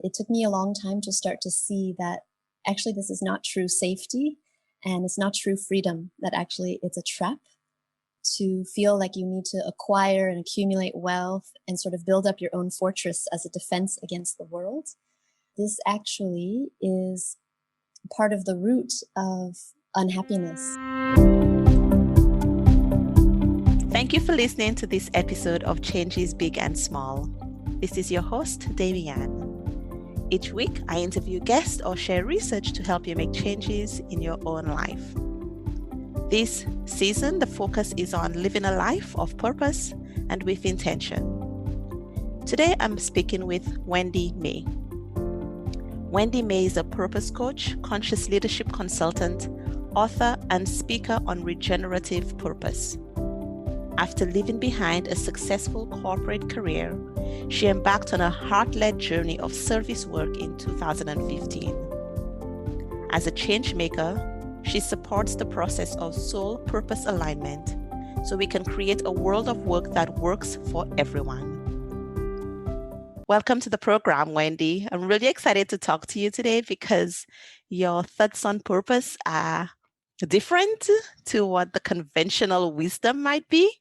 It took me a long time to start to see that actually this is not true safety and it's not true freedom, that actually it's a trap to feel like you need to acquire and accumulate wealth and sort of build up your own fortress as a defense against the world. This actually is part of the root of unhappiness. Thank you for listening to this episode of Changes Big and Small. This is your host, Damian. Each week, I interview guests or share research to help you make changes in your own life. This season, the focus is on living a life of purpose and with intention. Today, I'm speaking with Wendy May. Wendy May is a purpose coach, conscious leadership consultant, author, and speaker on regenerative purpose. After leaving behind a successful corporate career, she embarked on a heart-led journey of service work in 2015. As a changemaker, she supports the process of soul purpose alignment so we can create a world of work that works for everyone. Welcome to the program, Wendy. I'm really excited to talk to you today because your thoughts on purpose are different to what the conventional wisdom might be.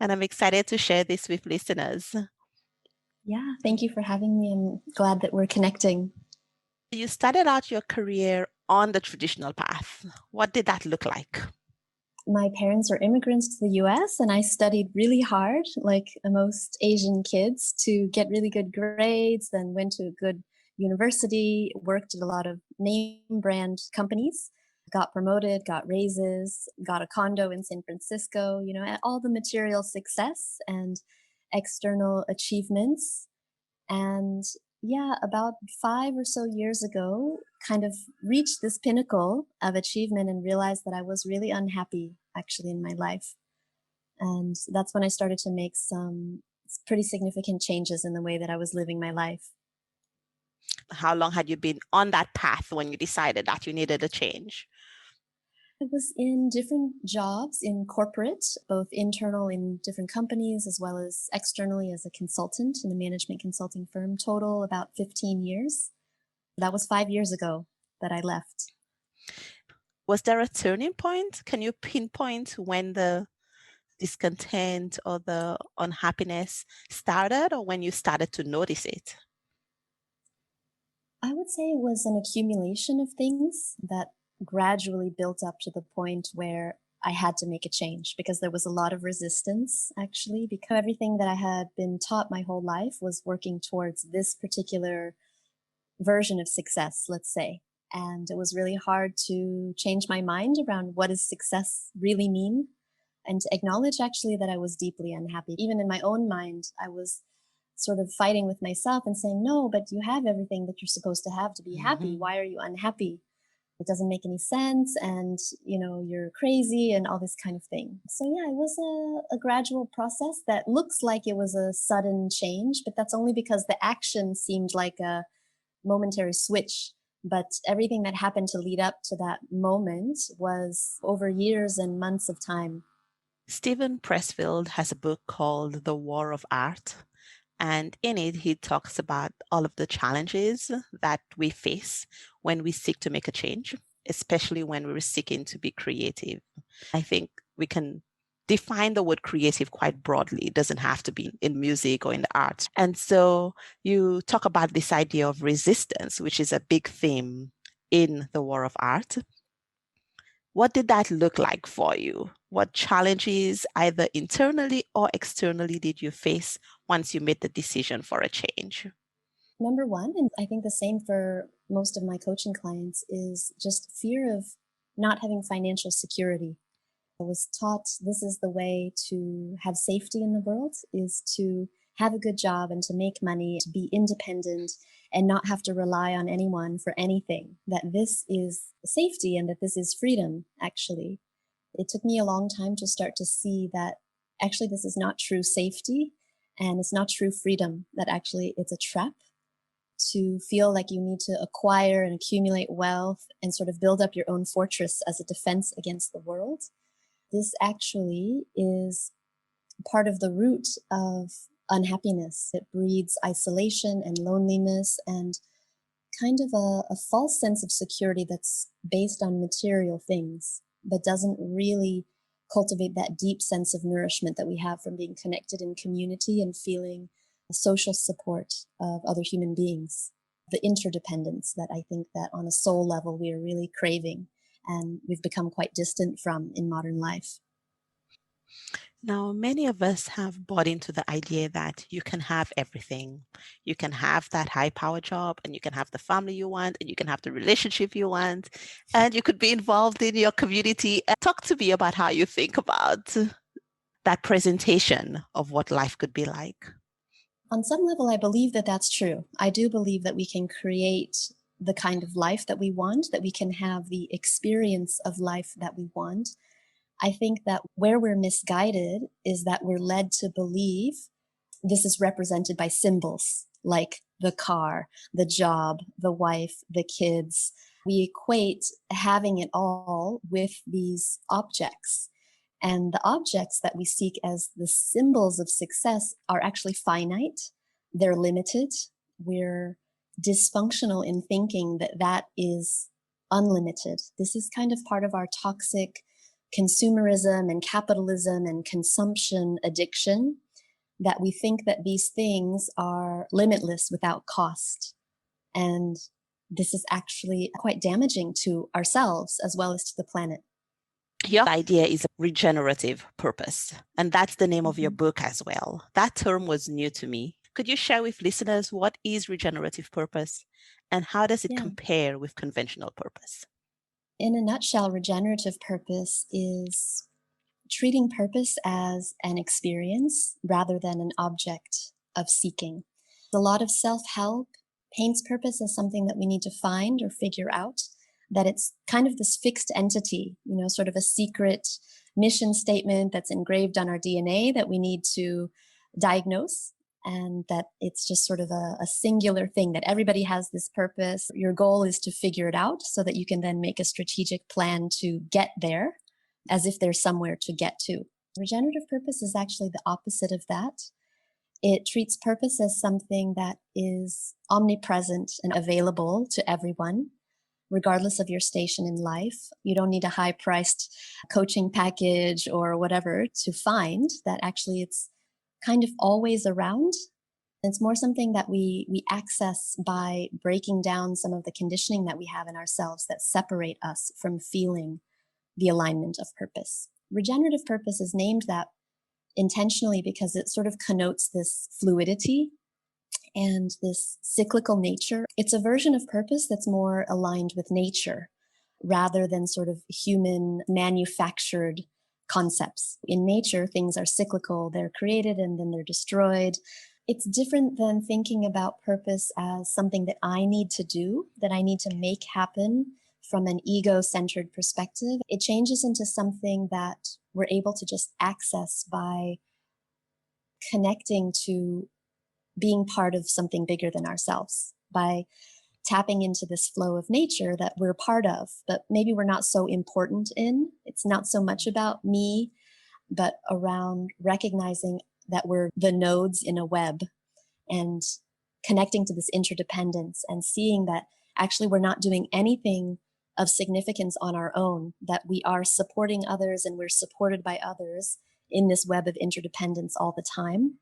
And I'm excited to share this with listeners. Yeah, thank you for having me. I'm glad that we're connecting. You started out your career on the traditional path. What did that look like? My parents are immigrants to the US, and I studied really hard, like most Asian kids, to get really good grades, then went to a good university, worked at a lot of name brand companies, got promoted, got raises, got a condo in San Francisco, all the material success and external achievements. And yeah, about 5 or so years ago, kind of reached this pinnacle of achievement and realized that I was really unhappy actually in my life. And that's when I started to make some pretty significant changes in the way that I was living my life. How long had you been on that path when you decided that you needed a change? I was in different jobs in corporate, both internal in different companies as well as externally as a consultant in a management consulting firm, total about 15 years. That was 5 years ago that I left. Was there a turning point? Can you pinpoint when the discontent or the unhappiness started or when you started to notice it? I would say it was an accumulation of things that gradually built up to the point where I had to make a change because there was a lot of resistance, actually, because everything that I had been taught my whole life was working towards this particular version of success, let's say. And it was really hard to change my mind around what does success really mean and to acknowledge actually that I was deeply unhappy. Even in my own mind, I was sort of fighting with myself and saying, no, but you have everything that you're supposed to have to be happy. Why are you unhappy? It doesn't make any sense. And, you're crazy and all this kind of thing. So yeah, it was a gradual process that looks like it was a sudden change, but that's only because the action seemed like a momentary switch. But everything that happened to lead up to that moment was over years and months of time. Steven Pressfield has a book called The War of Art. And in it, he talks about all of the challenges that we face when we seek to make a change, especially when we're seeking to be creative. I think we can define the word creative quite broadly. It doesn't have to be in music or in the arts. And so you talk about this idea of resistance, which is a big theme in The War of Art. What did that look like for you? What challenges, either internally or externally, did you face once you made the decision for a change? Number one, and I think the same for most of my coaching clients, is just fear of not having financial security. I was taught this is the way to have safety in the world, is to have a good job and to make money, to be independent and not have to rely on anyone for anything, that this is safety and that this is freedom, actually. It took me a long time to start to see that actually this is not true safety and it's not true freedom, that actually it's a trap to feel like you need to acquire and accumulate wealth and sort of build up your own fortress as a defense against the world. This actually is part of the root of unhappiness. It breeds isolation and loneliness and kind of a false sense of security that's based on material things, but doesn't really cultivate that deep sense of nourishment that we have from being connected in community and feeling social support of other human beings. The interdependence that I think that on a soul level we are really craving and we've become quite distant from in modern life. Now, many of us have bought into the idea that you can have everything. You can have that high power job, and you can have the family you want, and you can have the relationship you want, and you could be involved in your community. Talk to me about how you think about that presentation of what life could be like. On some level, I believe that that's true. I do believe that we can create the kind of life that we want, that we can have the experience of life that we want. I think that where we're misguided is that we're led to believe this is represented by symbols like the car, the job, the wife, the kids. We equate having it all with these objects. And the objects that we seek as the symbols of success are actually finite, they're limited. We're dysfunctional in thinking that that is unlimited. This is kind of part of our toxic consumerism and capitalism and consumption addiction, that we think that these things are limitless without cost. And this is actually quite damaging to ourselves as well as to the planet. Your idea is regenerative purpose, and that's the name of your Mhm. book as well. That term was new to me. Could you share with listeners what is regenerative purpose and how does it Yeah. compare with conventional purpose? In a nutshell, regenerative purpose is treating purpose as an experience rather than an object of seeking. A lot of self help paints purpose as something that we need to find or figure out, that it's kind of this fixed entity, sort of a secret mission statement that's engraved on our DNA that we need to diagnose. And that it's just sort of a singular thing, that everybody has this purpose. Your goal is to figure it out so that you can then make a strategic plan to get there, as if there's somewhere to get to. Regenerative purpose is actually the opposite of that. It treats purpose as something that is omnipresent and available to everyone, regardless of your station in life. You don't need a high priced coaching package or whatever to find that. Actually, it's kind of always around. It's more something that we access by breaking down some of the conditioning that we have in ourselves that separate us from feeling the alignment of purpose. Regenerative purpose is named that intentionally because it sort of connotes this fluidity and this cyclical nature. It's a version of purpose that's more aligned with nature rather than sort of human manufactured concepts. In nature, things are cyclical. They're created and then they're destroyed. It's different than thinking about purpose as something that I need to do, that I need to make happen from an ego-centered perspective. It changes into something that we're able to just access by connecting to being part of something bigger than ourselves, by tapping into this flow of nature that we're part of, but maybe we're not so important in. It's not so much about me, but around recognizing that we're the nodes in a web and connecting to this interdependence and seeing that actually we're not doing anything of significance on our own, that we are supporting others and we're supported by others in this web of interdependence all the time.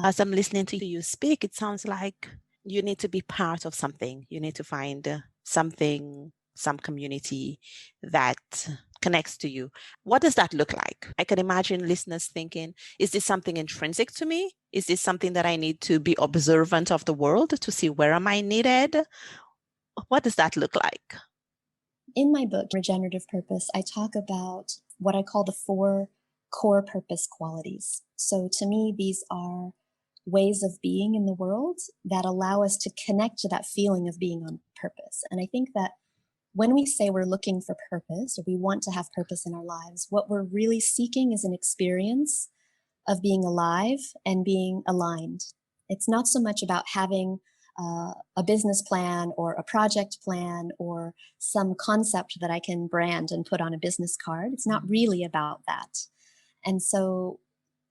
As I'm listening to you speak, it sounds like you need to be part of something. You need to find something, some community that connects to you. What does that look like? I can imagine listeners thinking, is this something intrinsic to me? Is this something that I need to be observant of the world to see where am I needed? What does that look like? In my book, Regenerative Purpose, I talk about what I call the 4 core purpose qualities. So to me, these are ways of being in the world that allow us to connect to that feeling of being on purpose. And I think that when we say we're looking for purpose or we want to have purpose in our lives, what we're really seeking is an experience of being alive and being aligned. It's not so much about having a business plan or a project plan or some concept that I can brand and put on a business card. It's not really about that. And so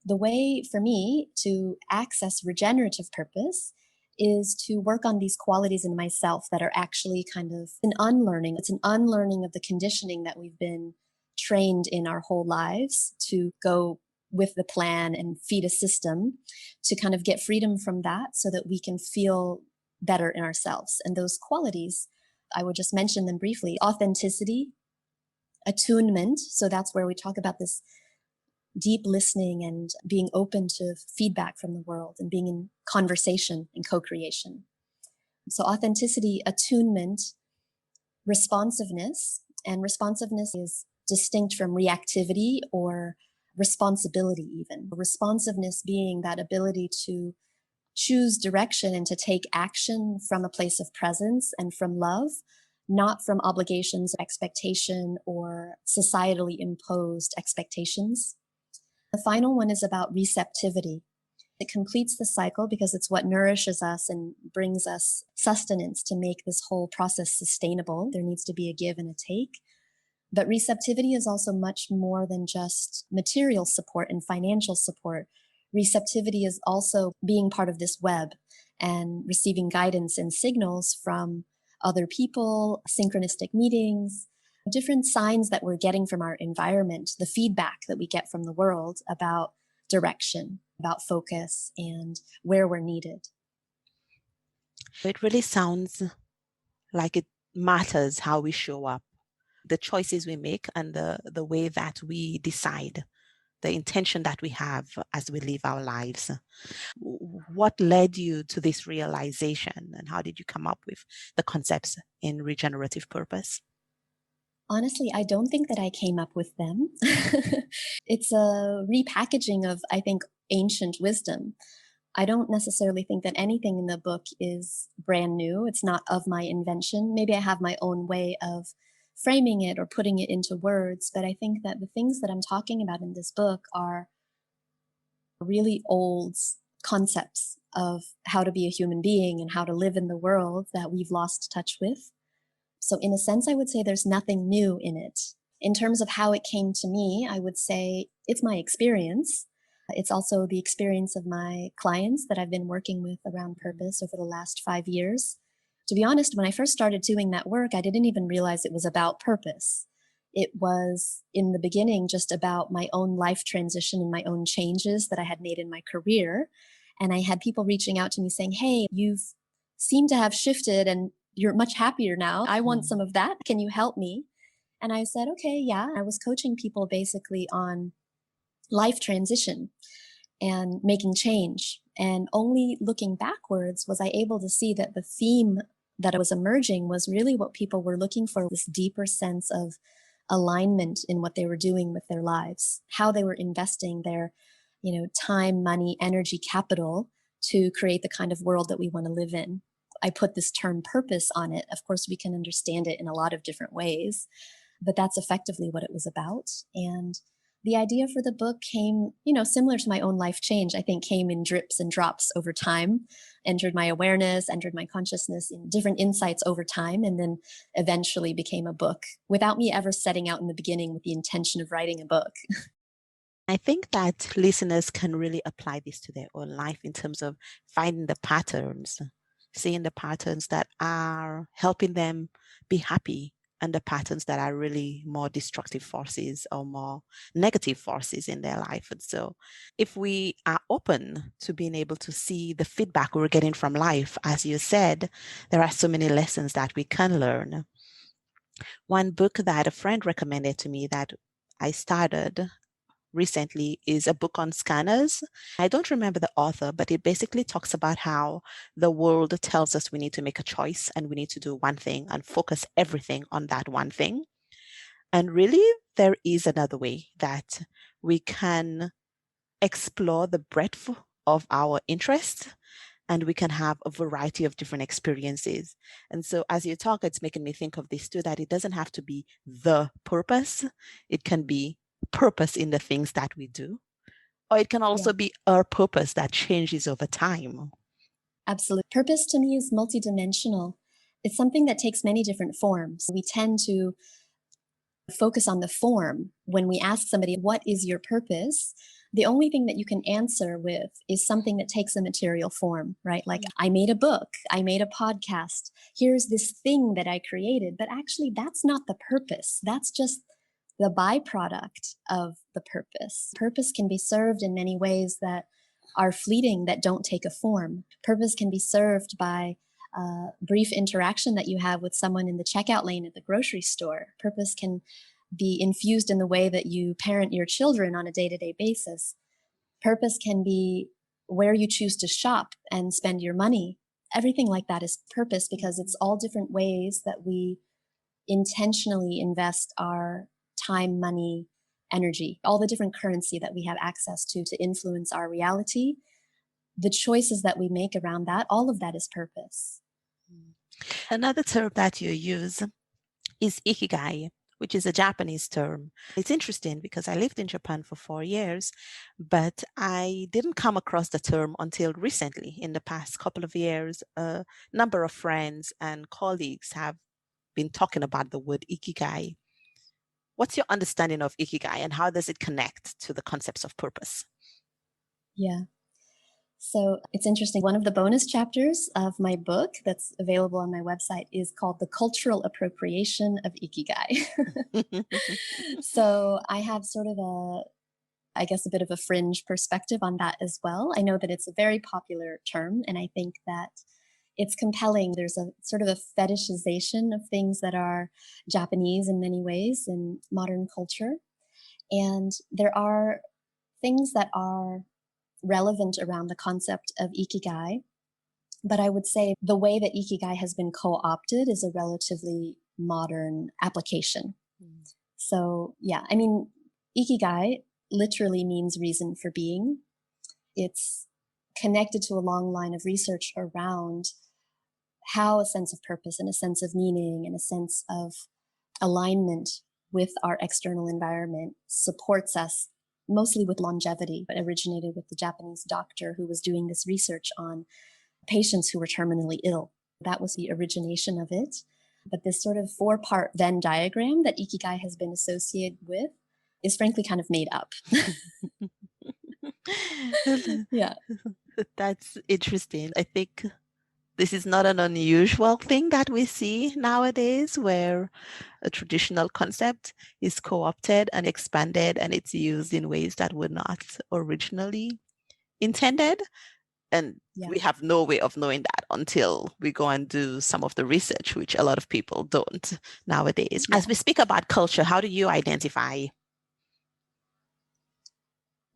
the way for me to access regenerative purpose is to work on these qualities in myself that are actually kind of an unlearning. It's an unlearning of the conditioning that we've been trained in our whole lives to go with the plan and feed a system, to kind of get freedom from that so that we can feel better in ourselves. And those qualities, I would just mention them briefly: authenticity, attunement. So that's where we talk about this deep listening and being open to feedback from the world and being in conversation and co-creation. So authenticity, attunement, responsiveness. And responsiveness is distinct from reactivity or responsibility even. Responsiveness being that ability to choose direction and to take action from a place of presence and from love, not from obligations, expectation, or societally imposed expectations. The final one is about receptivity. It completes the cycle because it's what nourishes us and brings us sustenance to make this whole process sustainable. There needs to be a give and a take. But receptivity is also much more than just material support and financial support. Receptivity is also being part of this web and receiving guidance and signals from other people, synchronistic meetings, different signs that we're getting from our environment, the feedback that we get from the world about direction, about focus, and where we're needed. It really sounds like it matters how we show up, the choices we make, and the way that we decide, the intention that we have as we live our lives. What led you to this realization, and how did you come up with the concepts in regenerative purpose? Honestly, I don't think that I came up with them. It's a repackaging of, I think, ancient wisdom. I don't necessarily think that anything in the book is brand new. It's not of my invention. Maybe I have my own way of framing it or putting it into words, but I think that the things that I'm talking about in this book are really old concepts of how to be a human being and how to live in the world that we've lost touch with. So in a sense, I would say there's nothing new in it. In terms of how it came to me, I would say it's my experience. It's also the experience of my clients that I've been working with around purpose over the last 5 years. To be honest, when I first started doing that work, I didn't even realize it was about purpose. It was in the beginning just about my own life transition and my own changes that I had made in my career. And I had people reaching out to me saying, "Hey, you've seemed to have shifted and you're much happier now. I want some of that. Can you help me?" And I said, okay, yeah. I was coaching people basically on life transition and making change. And only looking backwards was I able to see that the theme that was emerging was really what people were looking for, this deeper sense of alignment in what they were doing with their lives, how they were investing their, time, money, energy, capital to create the kind of world that we want to live in. I put this term purpose on it. Of course, we can understand it in a lot of different ways, but that's effectively what it was about. And the idea for the book came, similar to my own life change, I think came in drips and drops over time, entered my awareness, entered my consciousness in different insights over time, and then eventually became a book without me ever setting out in the beginning with the intention of writing a book. I think that listeners can really apply this to their own life in terms of finding the patterns, seeing the patterns that are helping them be happy and the patterns that are really more destructive forces or more negative forces in their life. And so if we are open to being able to see the feedback we're getting from life, as you said, there are so many lessons that we can learn. One book that a friend recommended to me that I started recently is a book on scanners. I don't remember the author, but it basically talks about how the world tells us we need to make a choice and we need to do one thing and focus everything on that one thing. And really, there is another way that we can explore the breadth of our interests and we can have a variety of different experiences. And so as you talk, it's making me think of this too, that it doesn't have to be the purpose. It can be purpose in the things that we do, or it can also be our purpose that changes over time. Absolutely. Purpose to me is multidimensional. It's something that takes many different forms. We tend to focus on the form when we ask somebody, what is your purpose? the only thing that you can answer with is something that takes a material form, right? Like, I made a book, I made a podcast, here's this thing that I created. But actually, that's not the purpose. That's just the byproduct of the purpose. Purpose can be served in many ways that are fleeting, that don't take a form. Purpose can be served by a brief interaction that you have with someone in the checkout lane at the grocery store. Purpose can be infused in the way that you parent your children on a day-to-day basis. Purpose can be where you choose to shop and spend your money. Everything like that is purpose, because it's all different ways that we intentionally invest our time, money, energy, all the different currency that we have access to influence our reality. The choices that we make around that, all of that is purpose. Another term that you use is ikigai, which is a Japanese term. It's interesting because I lived in Japan for 4 years, but I didn't come across the term until recently. In the past couple of years, a number of friends and colleagues have been talking about the word ikigai. What's your understanding of ikigai and how does it connect to the concepts of purpose? Yeah. So it's interesting. One of the bonus chapters of my book that's available on my website is called The Cultural Appropriation of Ikigai. So I have sort of I guess, a bit of a fringe perspective on that as well. I know that it's a very popular term, and I think that it's compelling. There's a sort of a fetishization of things that are Japanese in many ways in modern culture. And there are things that are relevant around the concept of ikigai. But I would say the way that ikigai has been co-opted is a relatively modern application. So yeah, I mean, ikigai literally means reason for being. It's connected to a long line of research around how a sense of purpose and a sense of meaning and a sense of alignment with our external environment supports us, mostly with longevity. It originated with the Japanese doctor who was doing this research on patients who were terminally ill. That was the origination of it. But this sort of 4-part Venn diagram that ikigai has been associated with is frankly kind of made up. Yeah. That's interesting. I think this is not an unusual thing that we see nowadays, where a traditional concept is co-opted and expanded and it's used in ways that were not originally intended. And we have no way of knowing that until we go and do some of the research, which a lot of people don't nowadays. As we speak about culture, how do you identify?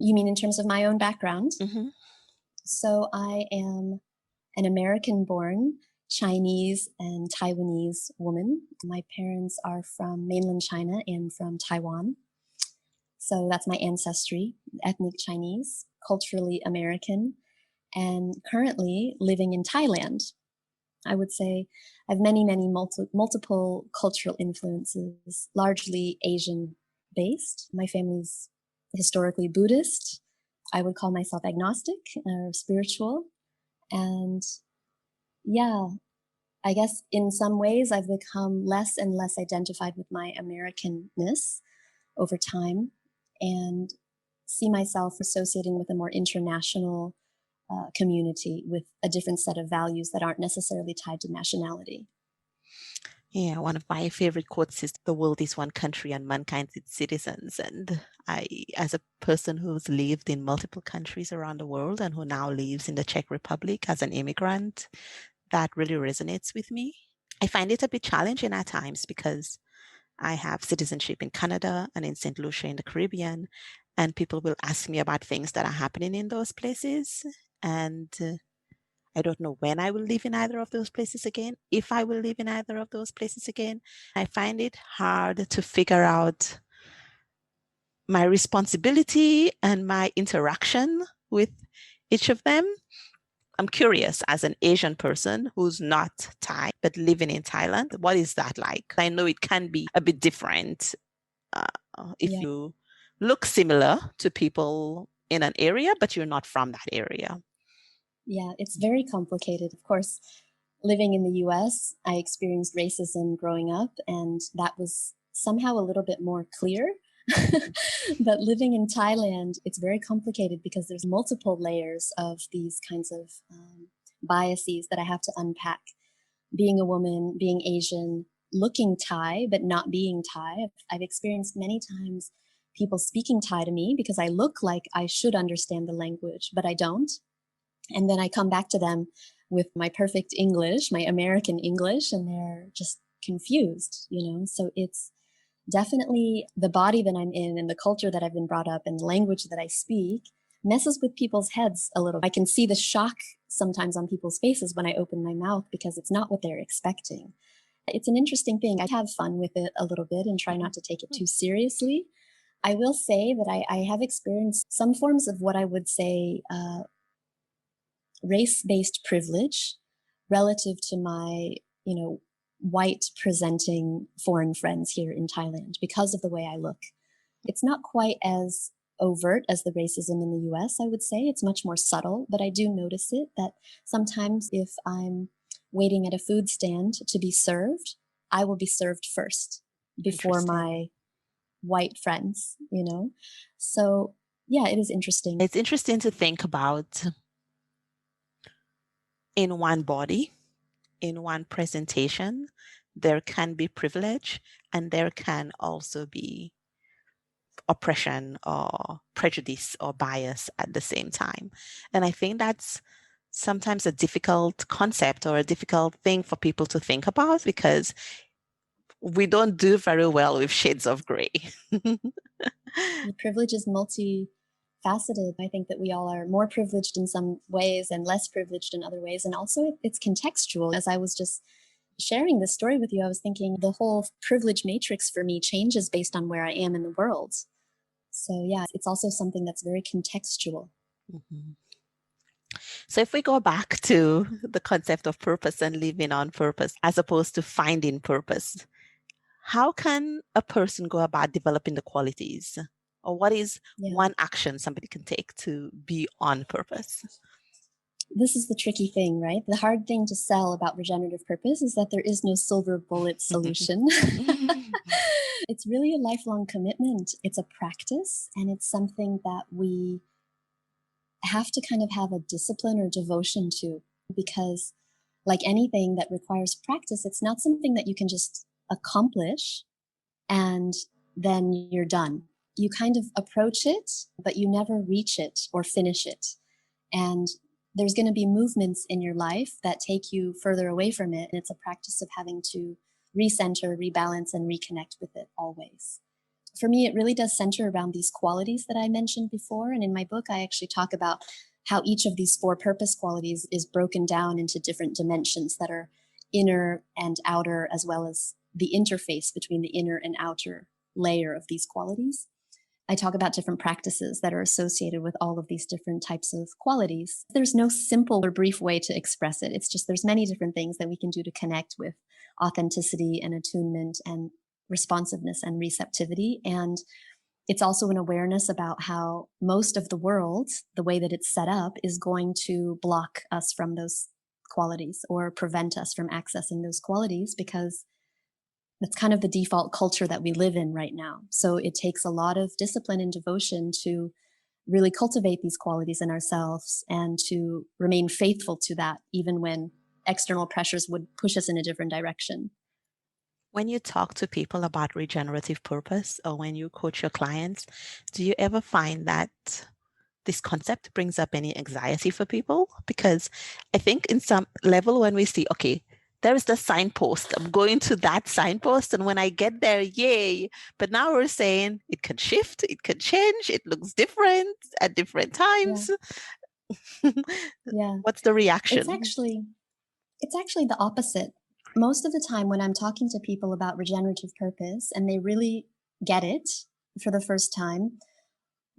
You mean in terms of my own background? Mm-hmm. So I am an American-born Chinese and Taiwanese woman. My parents are from mainland China and from Taiwan. So that's my ancestry, ethnic Chinese, culturally American, and currently living in Thailand. I would say I have many multiple cultural influences, largely Asian-based. My family's historically Buddhist. I would call myself agnostic or spiritual. And yeah, I guess in some ways I've become less and less identified with my Americanness over time and see myself associating with a more international community with a different set of values that aren't necessarily tied to nationality. Yeah, one of my favorite quotes is, "The world is one country and mankind its citizens." And I, as a person who's lived in multiple countries around the world and who now lives in the Czech Republic as an immigrant, that really resonates with me. I find it a bit challenging at times because I have citizenship in Canada and in St. Lucia in the Caribbean, and people will ask me about things that are happening in those places. And I don't know when I will live in either of those places again, if I will live in either of those places again. I find it hard to figure out my responsibility and my interaction with each of them. I'm curious, as an Asian person who's not Thai, but living in Thailand, what is that like? I know it can be a bit different if you look similar to people in an area, but you're not from that area. Yeah, it's very complicated. Of course, living in the US, I experienced racism growing up, and that was somehow a little bit more clear But living in Thailand, it's very complicated because there's multiple layers of these kinds of biases that I have to unpack. Being a woman, being Asian, looking Thai, but not being Thai. I've experienced many times people speaking Thai to me because I look like I should understand the language, but I don't. And then I come back to them with my perfect English, my American English, and they're just confused, So it's definitely the body that I'm in and the culture that I've been brought up and the language that I speak messes with people's heads a little. I can see the shock sometimes on people's faces when I open my mouth because it's not what they're expecting. It's an interesting thing. I have fun with it a little bit and try not to take it too seriously. I will say that I have experienced some forms of what I would say race-based privilege relative to my, white presenting foreign friends here in Thailand because of the way I look. It's not quite as overt as the racism in the US, I would say. It's much more subtle, but I do notice it that sometimes if I'm waiting at a food stand to be served, I will be served first before my white friends, So yeah, it is interesting. It's interesting to think about in one body, in one presentation, there can be privilege and there can also be oppression or prejudice or bias at the same time. And I think that's sometimes a difficult concept or a difficult thing for people to think about because we don't do very well with shades of gray. The privilege is multifaceted. I think that we all are more privileged in some ways and less privileged in other ways. And also it's contextual. As I was just sharing this story with you, I was thinking the whole privilege matrix for me changes based on where I am in the world. So yeah, it's also something that's very contextual. Mm-hmm. So if we go back to the concept of purpose and living on purpose, as opposed to finding purpose, how can a person go about developing the qualities? Or what is one action somebody can take to be on purpose? This is the tricky thing, right? The hard thing to sell about regenerative purpose is that there is no silver bullet solution. It's really a lifelong commitment. It's a practice, and it's something that we have to kind of have a discipline or devotion to, because like anything that requires practice, it's not something that you can just accomplish and then you're done. You kind of approach it, but you never reach it or finish it. And there's going to be movements in your life that take you further away from it. And it's a practice of having to recenter, rebalance, and reconnect with it always. For me, it really does center around these qualities that I mentioned before. And in my book, I actually talk about how each of these 4 purpose qualities is broken down into different dimensions that are inner and outer, as well as the interface between the inner and outer layer of these qualities. I talk about different practices that are associated with all of these different types of qualities. There's no simple or brief way to express it. It's just there's many different things that we can do to connect with authenticity and attunement and responsiveness and receptivity. And it's also an awareness about how most of the world, the way that it's set up, is going to block us from those qualities or prevent us from accessing those qualities, because that's kind of the default culture that we live in right now. So it takes a lot of discipline and devotion to really cultivate these qualities in ourselves and to remain faithful to that, even when external pressures would push us in a different direction. When you talk to people about regenerative purpose or when you coach your clients, do you ever find that this concept brings up any anxiety for people? Because I think in some level when we see, okay, there is the signpost, I'm going to that signpost, and when I get there, yay. But now we're saying it can shift, it can change, it looks different at different times. Yeah. What's the reaction? It's actually the opposite. Most of the time when I'm talking to people about regenerative purpose and they really get it for the first time,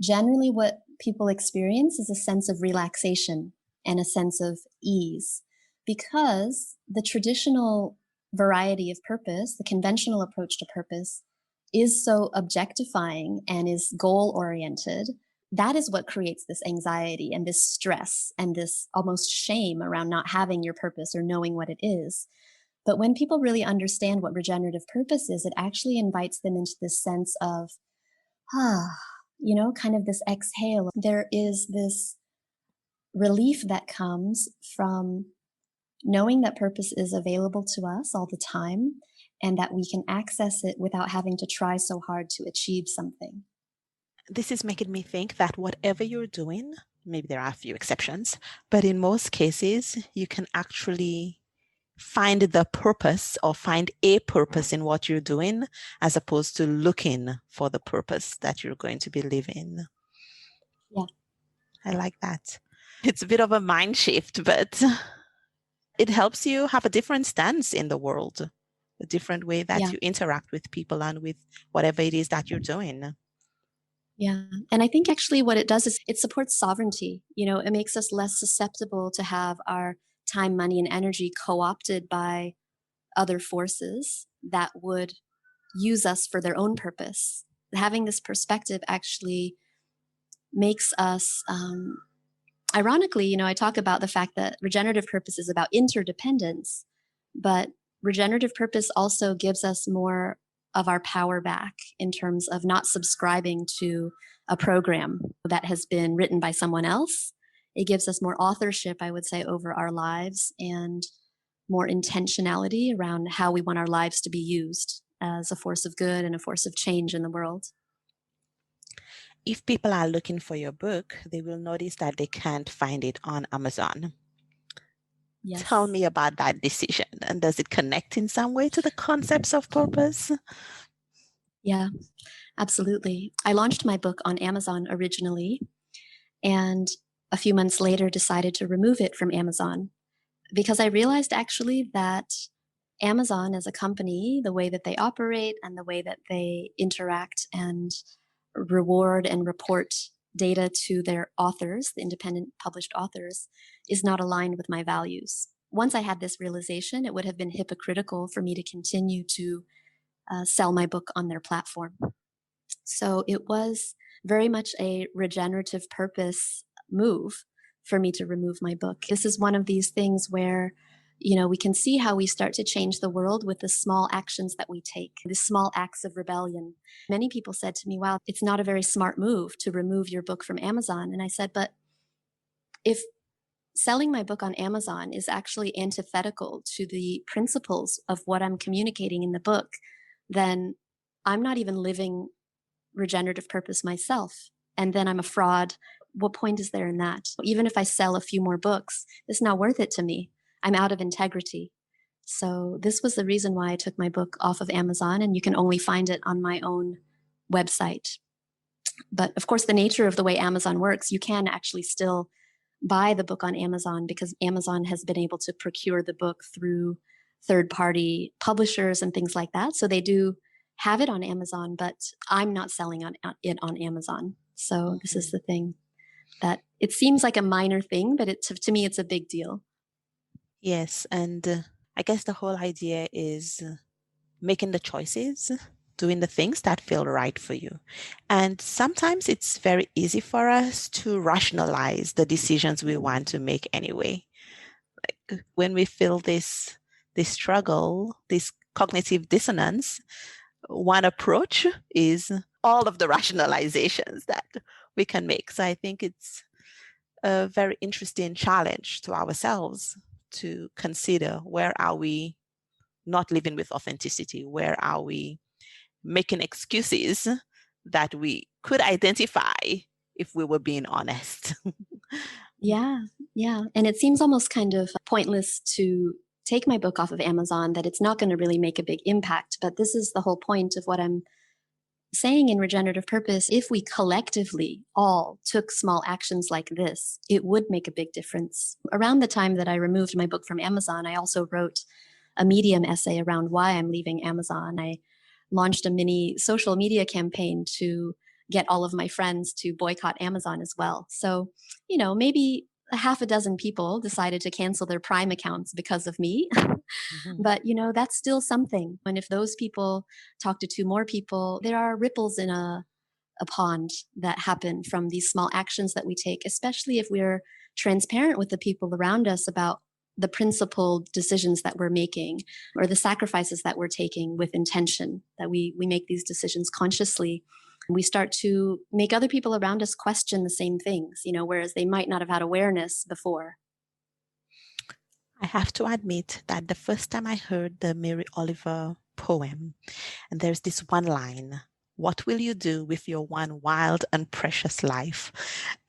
generally what people experience is a sense of relaxation and a sense of ease, because the traditional variety of purpose, the conventional approach to purpose, is so objectifying and is goal oriented. That is what creates this anxiety and this stress and this almost shame around not having your purpose or knowing what it is. But when people really understand what regenerative purpose is, it actually invites them into this sense of, kind of this exhale. There is this relief that comes from knowing that purpose is available to us all the time and that we can access it without having to try so hard to achieve something. This is making me think that whatever you're doing, maybe there are a few exceptions, but in most cases, you can actually find the purpose or find a purpose in what you're doing as opposed to looking for the purpose that you're going to be living. Yeah. I like that. It's a bit of a mind shift, but it helps you have a different stance in the world, a different way that you interact with people and with whatever it is that you're doing. Yeah. And I think actually what it does is it supports sovereignty. It makes us less susceptible to have our time, money, and energy co-opted by other forces that would use us for their own purpose. Having this perspective actually makes us, ironically, I talk about the fact that regenerative purpose is about interdependence, but regenerative purpose also gives us more of our power back in terms of not subscribing to a program that has been written by someone else. It gives us more authorship, I would say, over our lives and more intentionality around how we want our lives to be used as a force of good and a force of change in the world. If people are looking for your book, they will notice that they can't find it on Amazon. Yes. Tell me about that decision. And does it connect in some way to the concepts of purpose? Yeah, absolutely. I launched my book on Amazon originally, and a few months later decided to remove it from Amazon because I realized actually that Amazon as a company, the way that they operate and the way that they interact and reward and report data to their authors, the independent published authors, is not aligned with my values. Once I had this realization, it would have been hypocritical for me to continue to sell my book on their platform. So it was very much a regenerative purpose move for me to remove my book. This is one of these things where, we can see how we start to change the world with the small actions that we take, the small acts of rebellion. Many people said to me, wow, it's not a very smart move to remove your book from Amazon. And I said, but if selling my book on Amazon is actually antithetical to the principles of what I'm communicating in the book, then I'm not even living regenerative purpose myself. And then I'm a fraud. What point is there in that? Even if I sell a few more books, it's not worth it to me. I'm out of integrity. So this was the reason why I took my book off of Amazon, and you can only find it on my own website. But of course, the nature of the way Amazon works, you can actually still buy the book on Amazon because Amazon has been able to procure the book through third-party publishers and things like that. So they do have it on Amazon, but I'm not selling it on Amazon. So this is the thing, that it seems like a minor thing, but to me, it's a big deal. Yes. And I guess the whole idea is making the choices, doing the things that feel right for you. And sometimes it's very easy for us to rationalize the decisions we want to make anyway. Like when we feel this struggle, this cognitive dissonance, one approach is all of the rationalizations that we can make. So I think it's a very interesting challenge to ourselves to consider, where are we not living with authenticity? Where are we making excuses that we could identify if we were being honest? Yeah. And it seems almost kind of pointless to take my book off of Amazon, that it's not going to really make a big impact. But this is the whole point of what I'm saying in regenerative purpose. If we collectively all took small actions like this, it would make a big difference. Around the time that I removed my book from Amazon, I also wrote a Medium essay around why I'm leaving Amazon. I launched a mini social media campaign to get all of my friends to boycott Amazon as well. So, maybe a half a dozen people decided to cancel their Prime accounts because of me. But, that's still something. And if those people talk to two more people, there are ripples in a pond that happen from these small actions that we take, especially if we're transparent with the people around us about the principled decisions that we're making or the sacrifices that we're taking with intention, that we make these decisions consciously. We start to make other people around us question the same things, whereas they might not have had awareness before. I have to admit that the first time I heard the Mary Oliver poem, and there's this one line, "What will you do with your one wild and precious life?"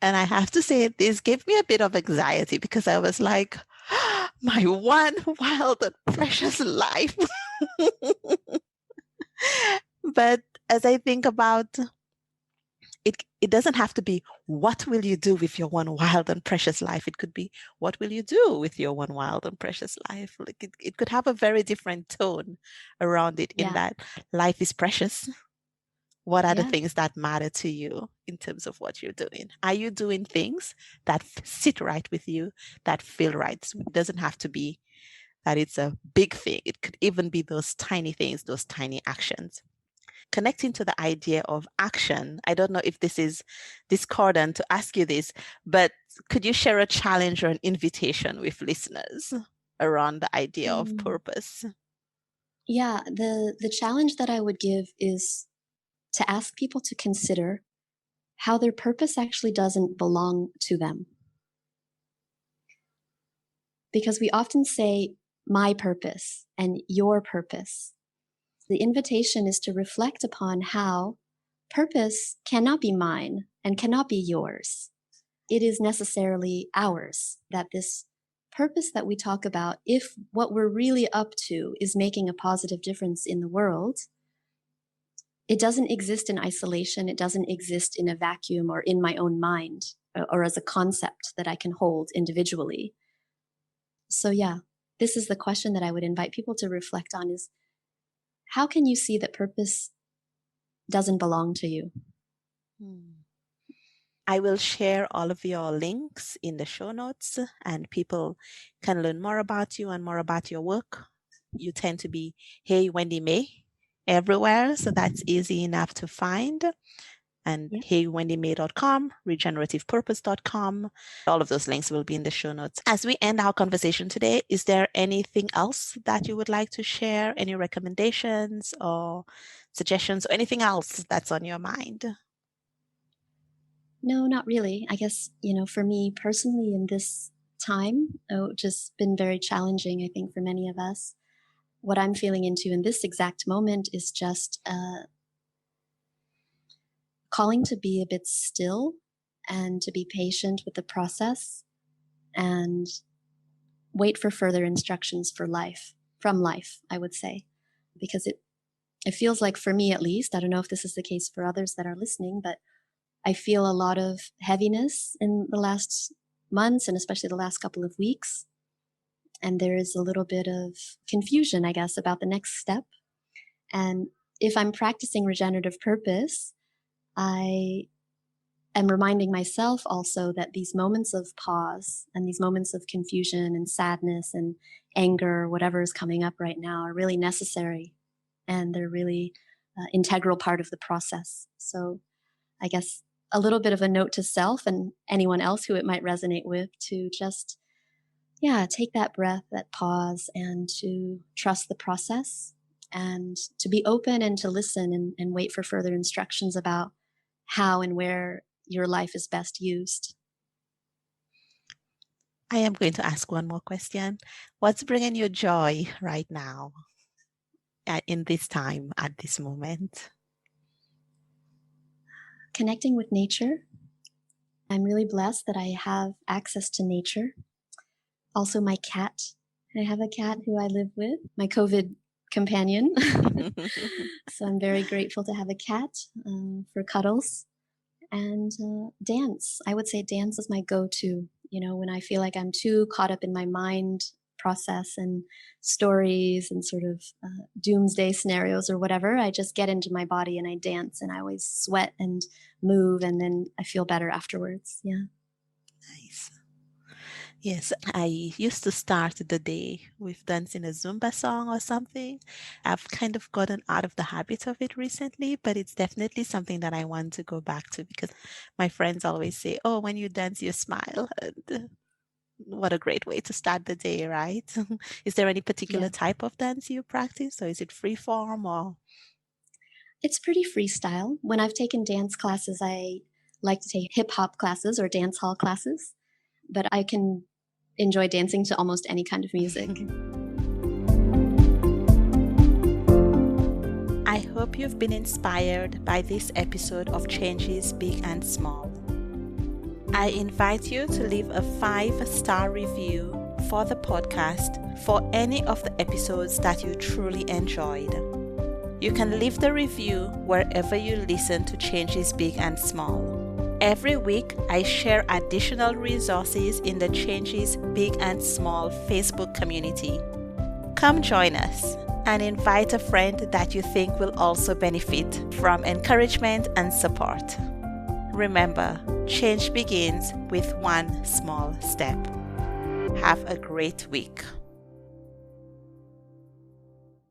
And I have to say, this gave me a bit of anxiety because I was like, my one wild and precious life. But as I think about it doesn't have to be what will you do with your one wild and precious life. It could be what will you do with your one wild and precious life. Like it could have a very different tone around it in Yeah. that life is precious. What are the Yeah. things that matter to you in terms of what you're doing? Are you doing things that sit right with you, that feel right? So it doesn't have to be that it's a big thing. It could even be those tiny things, those tiny actions. Connecting to the idea of action, I don't know if this is discordant to ask you this, but could you share a challenge or an invitation with listeners around the idea of purpose? Yeah, the challenge that I would give is to ask people to consider how their purpose actually doesn't belong to them. Because we often say, my purpose and your purpose. The invitation is to reflect upon how purpose cannot be mine and cannot be yours. It is necessarily ours, that this purpose that we talk about, if what we're really up to is making a positive difference in the world, it doesn't exist in isolation. It doesn't exist in a vacuum or in my own mind or as a concept that I can hold individually. So yeah, this is the question that I would invite people to reflect on is, how can you see that purpose doesn't belong to you? I will share all of your links in the show notes, and people can learn more about you and more about your work. You tend to be Hey Wendy May everywhere, so that's easy enough to find. And Yeah. heywendymay.com, regenerativePurpose.com. All of those links will be in the show notes. As we end our conversation today, is there anything else that you would like to share? Any recommendations or suggestions or anything else that's on your mind? No, not really. I guess, for me personally in this time, just been very challenging, I think, for many of us. What I'm feeling into in this exact moment is just calling to be a bit still and to be patient with the process and wait for further instructions from life, I would say, because it feels like, for me at least, I don't know if this is the case for others that are listening, but I feel a lot of heaviness in the last months and especially the last couple of weeks. And there is a little bit of confusion, I guess, about the next step. And if I'm practicing regenerative purpose, I am reminding myself also that these moments of pause and these moments of confusion and sadness and anger, whatever is coming up right now, are really necessary. And they're really integral part of the process. So I guess a little bit of a note to self and anyone else who it might resonate with to just, take that breath, that pause, and to trust the process and to be open and to listen and wait for further instructions about how and where your life is best used. I am going to ask one more question. What's bringing you joy right now in this time, at this moment? Connecting with nature. I'm really blessed that I have access to nature. Also, my cat. I have a cat who I live with, my COVID companion. So I'm very grateful to have a cat for cuddles and dance. I would say dance is my go-to, when I feel like I'm too caught up in my mind process and stories and sort of doomsday scenarios or whatever. I just get into my body and I dance, and I always sweat and move, and then I feel better afterwards. Yeah. Nice. Yes, I used to start the day with dancing a Zumba song or something. I've kind of gotten out of the habit of it recently, but it's definitely something that I want to go back to because my friends always say, oh, when you dance, you smile. And what a great way to start the day, right? Is there any particular Yeah. type of dance you practice, or is it free form or? It's pretty freestyle. When I've taken dance classes, I like to take hip hop classes or dance hall classes, but I can enjoy dancing to almost any kind of music. I hope you've been inspired by this episode of Changes Big and Small. I invite you to leave a 5-star review for the podcast for any of the episodes that you truly enjoyed. You can leave the review wherever you listen to Changes Big and Small. Every week, I share additional resources in the Changes Big and Small Facebook community. Come join us and invite a friend that you think will also benefit from encouragement and support. Remember, change begins with one small step. Have a great week.